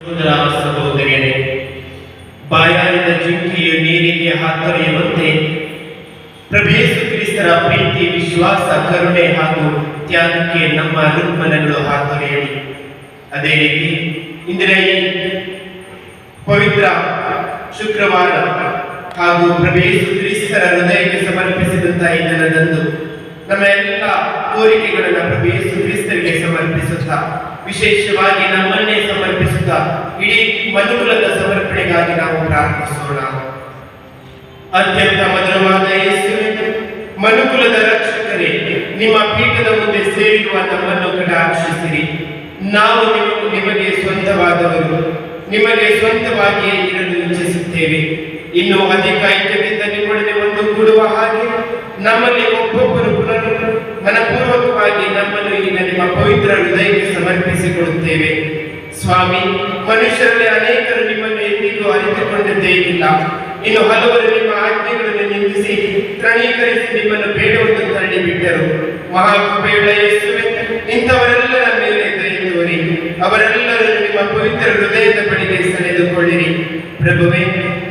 ಸಹೋದರ ಸಹೋದರಿಯರೇ, ಬಾಯಾರಿದ ಜಿಂಕೆಯು ನೀರಿಗೆ ಹಾತೊರೆಯುವಂತೆ ಪ್ರಭು ಯೇಸು ಕ್ರಿಸ್ತರ ಪ್ರೀತಿ, ವಿಶ್ವಾಸ, ಕರುಣೆ ಹಾಗೂ ತ್ಯಾಗಕ್ಕೆ ನಮ್ಮ ಹೃನ್ಮನಗಳು ಹಾತೊರೆಯಲಿ. ಅದೇ ರೀತಿ ಇಂದಿನ ಈ ಪವಿತ್ರ ಶುಕ್ರವಾರ ಹಾಗೂ ಪ್ರಭು ಯೇಸು ಕ್ರಿಸ್ತರ ಹೃದಯಕ್ಕೆ ಸಮರ್ಪಿಸಿದಂತಹ ಈ ದಿನದಂದು ನಮ್ಮ ಎಲ್ಲ ಕೋರಿಕೆಗಳನ್ನು ಪ್ರಭು ಯೇಸು ಕ್ರಿಸ್ತರಿಗೆ ಸಮರ್ಪಿಸುತ್ತಾ, ವಿಶೇಷವಾಗಿ ನಮ್ಮನ್ನೇ ಸಮರ್ಪಿಸುತ್ತಾ ಇಡೀ ಮನುಕುಲದ ಸಮರ್ಪಣೆಗಾಗಿ ನಾವು ಪ್ರಾರ್ಥಿಸೋಣ. ಅತ್ಯಂತ ಮಧುರವಾದ ಯೇಸುವೇ, ಮನುಕುಲದ ರಕ್ಷಕರೇ, ನಿಮ್ಮ ಪೀಠದ ಮುಂದೆ ಸೇರಿರುವ ನಮ್ಮನ್ನು ಕಟಾಕ್ಷಿಸಿರಿ. ನಾವು ನಿಮಗೆ ಸ್ವಂತವಾದವರು, ನಿಮಗೆ ಸ್ವಂತವಾಗಿಯೇ ಇರಲು ಇಚ್ಛಿಸುತ್ತೇವೆ. ಇನ್ನು ಅಧಿಕ ಐಕ್ಯದಿಂದ ನಿಮ್ಮೊಡನೆ ಒಂದು ಕೂಡುವ ಹಾಗೆ ನಮ್ಮಲ್ಲಿ ಒಬ್ಬೊಬ್ಬರು ಮನಪೂರ್ವಕವಾಗಿ ನಮ್ಮನ್ನು ಈಗ ನಿಮ್ಮ ಪವಿತ್ರ ಹೃದಯಕ್ಕೆ ಸಮರ್ಪಿಸಿಕೊಡುತ್ತೇವೆ. ಸ್ವಾಮಿ, ಮನುಷ್ಯರಲ್ಲಿ ಅನೇಕರು ನಿಮ್ಮನ್ನು ಎಂದಿಗೂ ಅರಿತುಕೊಂಡಿದ್ದೇ ಇಲ್ಲ. ಇನ್ನು ಹಲವರು ನಿಮ್ಮ ಆಜ್ಞೆಗಳನ್ನು ನಿಂದಿಸಿ ತೃಣೀಕರಿಸಿ ನಿಮ್ಮನ್ನು ಬೇಡವನ್ನು ತಳ್ಳಿಬಿಟ್ಟರು. ಮಹಾಕೃಪೆಯುಳ್ಳ ಯೇಸುವೇ, ಇಂಥವರೆಲ್ಲರ ಮೇಲೆ ದಯೆ ತೋರಿ ಅವರೆಲ್ಲರನ್ನು ನಿಮ್ಮ ಪವಿತ್ರ ಹೃದಯದ ಬಳಿಗೆ ಸೆಳೆದುಕೊಳ್ಳಿರಿ. ಪ್ರಭುವೇ,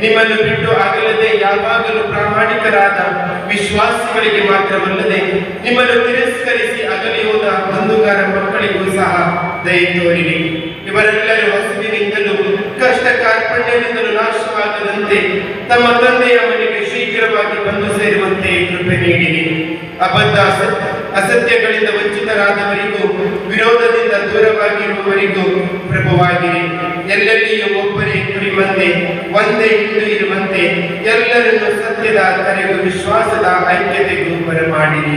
ನಿಮ್ಮನ್ನು ಬಿಟ್ಟು ಆಗಲದೆ ಯಾವಾಗಲೂ ಪ್ರಾಮಾಣಿಕರಾದ ವಿಶ್ವಾಸಿಗಳಿಗೆ ಮಾತ್ರವಲ್ಲದೆ ನಿಮ್ಮನ್ನು ತಿರಸ್ಕರಿಸಿ ಅಗಲಿ ಹೋದ ಬಂಧುಗಾರ ಮಕ್ಕಳಿಗೂ ಸಹ ದಯೆ ತೋರಿರಿ. ಇವರೆಲ್ಲರೂ ಹಸಿವಿನಿಂದಲೂ ಕಷ್ಟ ಕಾರ್ಪಣ್ಯದಿಂದಲೂ ನಾಶವಾಗದಂತೆ ತಮ್ಮ ತಂದೆಯ ಮನೆಗೆ ಶೀಘ್ರವಾಗಿ ಬಂದು ಸೇರುವಂತೆ ಕೃಪೆ ನೀಡಿರಿ. ಅಸತ್ಯಗಳಿಂದ ವಂಚಿತರಾದವರಿಗೂ ವಿರೋಧದಿಂದ ದೂರವಾಗಿರುವವರಿಗೂ ಪ್ರಭುವಾಗಿರಿ. ಎಲ್ಲೆಲ್ಲಿಯೂ ಒಬ್ಬರೇ ಕುರಿಮಂದೆ ಒಂದೇ ಹಿಂಡು ಇರುವಂತೆ ಎಲ್ಲರನ್ನು ಸತ್ಯದ ಕರೆಗೂ ವಿಶ್ವಾಸದ ಐಕ್ಯತೆಗೂ ಬರಮಾಡಿರಿ.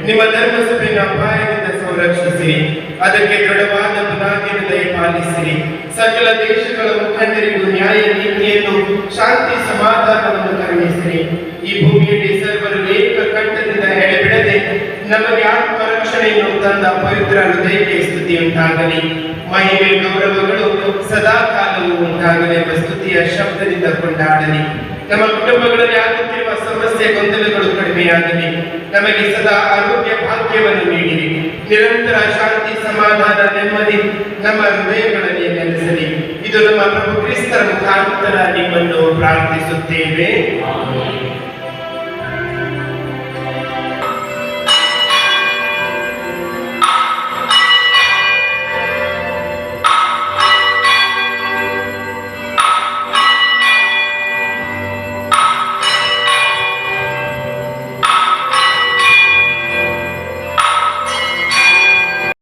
ನಿಮ್ಮ ಧರ್ಮಸಭೆಯನ್ನು ಅಪಾಯದಿಂದ ಸಂರಕ್ಷಿಸಿರಿ. ಅದಕ್ಕೆ ದೃಢವಾದ ಬುನಾದಿಯನ್ನು ದಯಪಾಲಿಸಿರಿ. ಸಕಲ ದೇಶಗಳ ಮುಖಂಡರಿಗೂ ನ್ಯಾಯ ನೀತಿಯನ್ನು, ಶಾಂತಿ ಸಮಾಧಾನವನ್ನು ಕರುಣಿಸಿರಿ. ಈ ಭೂಮಿಯಲ್ಲಿ ಸರ್ವರು ಏಕ ಕಂಠದಿಂದ ಎಡೆಬಿಡದೆ ನಮಗೆ ಆತ್ಮರಕ್ಷಣೆಯನ್ನು ತಂದ ಪವಿತ್ರ ಹೃದಯಕ್ಕೆ ಸ್ತುತಿಯುಂಟಾಗಲಿ. ಮಹಿಮೆ ಗೌರವಗಳು ಸದಾ ಕಾಲವೂ ಉಂಟಾಗಲಿ ಎಂಬ ಸ್ತುತಿಯ ಶಬ್ದದಿಂದ ಕೊಂಡಾಡಲಿ. ನಮ್ಮ ಕುಟುಂಬಗಳಲ್ಲಿ ಆಗುತ್ತಿರುವ ಸಮಸ್ಯೆ ಗೊಂದಲಗಳು ಕಡಿಮೆಯಾಗಲಿ. ನಮಗೆ ಸದಾ ಆರೋಗ್ಯ ಭಾಗ್ಯವನ್ನು ನೀಡಿರಿ. ನಿರಂತರ ಶಾಂತಿ, ಸಮಾಧಾನ, ನೆಮ್ಮದಿ ನಮ್ಮ ಹೃದಯಗಳಲ್ಲಿ ನೆಲೆಸಲಿ. ಇದು ನಮ್ಮ ಪ್ರಭು ಕ್ರಿಸ್ತರ ಮುಖಾಂತರ ನಿಮ್ಮನ್ನು ಪ್ರಾರ್ಥಿಸುತ್ತೇವೆ.